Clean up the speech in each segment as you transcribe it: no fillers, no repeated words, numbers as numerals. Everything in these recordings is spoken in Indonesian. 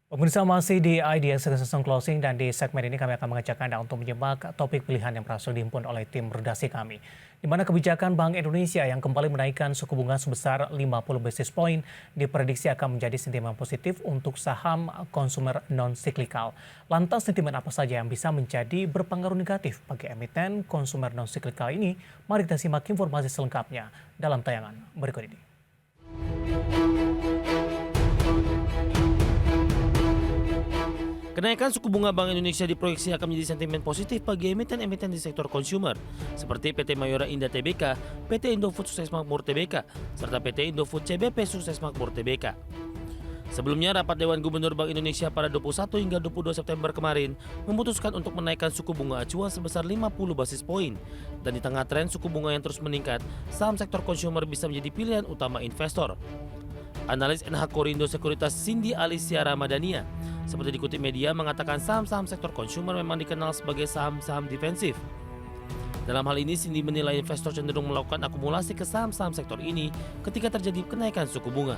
Pemirsa masih di IDX Season Closing dan di segmen ini kami akan mengajak Anda untuk menyimak topik pilihan yang berhasil dihimpun oleh tim redaksi kami. Di mana kebijakan Bank Indonesia yang kembali menaikkan suku bunga sebesar 50 basis point diprediksi akan menjadi sentimen positif untuk saham konsumer non-siklikal. Lantas sentimen apa saja yang bisa menjadi berpengaruh negatif bagi emiten konsumer non-siklikal ini? Mari kita simak informasi selengkapnya dalam tayangan berikut ini. Kenaikan suku bunga Bank Indonesia diproyeksi akan menjadi sentimen positif bagi emiten-emiten di sektor konsumer, seperti PT Mayora Indah Tbk, PT Indofood Sukses Makmur Tbk, serta PT Indofood CBP Sukses Makmur Tbk. Sebelumnya, rapat Dewan Gubernur Bank Indonesia pada 21 hingga 22 September kemarin memutuskan untuk menaikkan suku bunga acuan sebesar 50 basis poin. Dan di tengah tren suku bunga yang terus meningkat, saham sektor konsumer bisa menjadi pilihan utama investor. Analis NH Korindo Sekuritas Cindy Alicia Ramadania, seperti dikutip media, mengatakan saham-saham sektor konsumer memang dikenal sebagai saham-saham defensif. Dalam hal ini, Cindy menilai investor cenderung melakukan akumulasi ke saham-saham sektor ini ketika terjadi kenaikan suku bunga.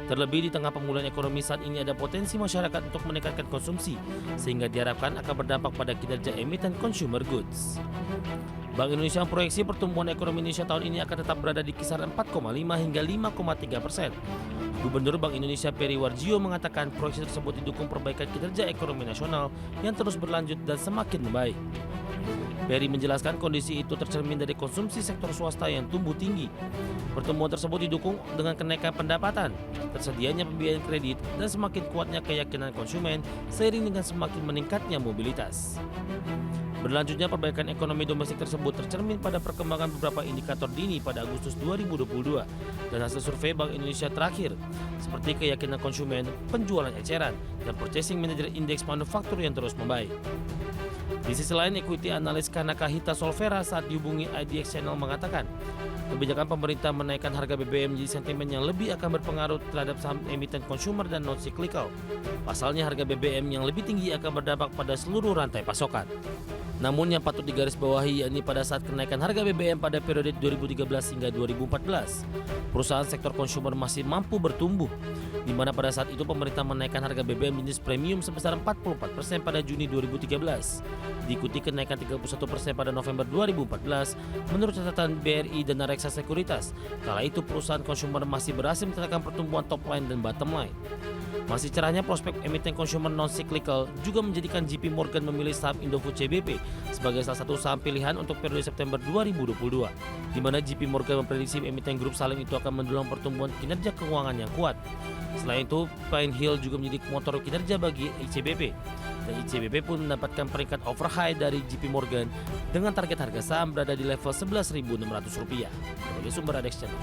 Terlebih di tengah pemulihan ekonomi saat ini ada potensi masyarakat untuk meningkatkan konsumsi, sehingga diharapkan akan berdampak pada kinerja emiten consumer goods. Bank Indonesia memproyeksi pertumbuhan ekonomi Indonesia tahun ini akan tetap berada di kisaran 4,5 hingga 5,3%. Gubernur Bank Indonesia Peri Warjio mengatakan proyeksi tersebut didukung perbaikan kinerja ekonomi nasional yang terus berlanjut dan semakin membaik. Peri menjelaskan kondisi itu tercermin dari konsumsi sektor swasta yang tumbuh tinggi. Pertumbuhan tersebut didukung dengan kenaikan pendapatan, tersedianya pembiayaan kredit, dan semakin kuatnya keyakinan konsumen seiring dengan semakin meningkatnya mobilitas. Berlanjutnya perbaikan ekonomi domestik tersebut tercermin pada perkembangan beberapa indikator dini pada Agustus 2022 dan hasil survei Bank Indonesia terakhir, seperti keyakinan konsumen, penjualan eceran, dan Purchasing Manager Index manufaktur yang terus membaik. Di sisi lain, equity analis Kanaka Hita Solvera saat dihubungi IDX Channel mengatakan, kebijakan pemerintah menaikkan harga BBM menjadi sentimen yang lebih akan berpengaruh terhadap saham emiten konsumer dan non-cyclical. Pasalnya harga BBM yang lebih tinggi akan berdampak pada seluruh rantai pasokan. Namun yang patut digarisbawahi yakni pada saat kenaikan harga BBM pada periode 2013 hingga 2014, perusahaan sektor konsumer masih mampu bertumbuh, di mana pada saat itu pemerintah menaikkan harga BBM jenis premium sebesar 44% pada Juni 2013, diikuti kenaikan 31% pada November 2014 menurut catatan BRI dan Reksa Sekuritas. Kala itu perusahaan konsumer masih berhasil mencatatkan pertumbuhan top line dan bottom line. Masih cerahnya prospek emiten konsumer non-cyclical juga menjadikan JP Morgan memilih saham Indofood CBP sebagai salah satu saham pilihan untuk periode September 2022, di mana JP Morgan memprediksi emiten grup Salim itu akan mendulang pertumbuhan kinerja keuangan yang kuat. Selain itu, Pine Hill juga menjadi motor kinerja bagi ICBP, dan ICBP pun mendapatkan peringkat overhigh dari JP Morgan dengan target harga saham berada di level Rp11.600. Sebagai sumber IDX Channel.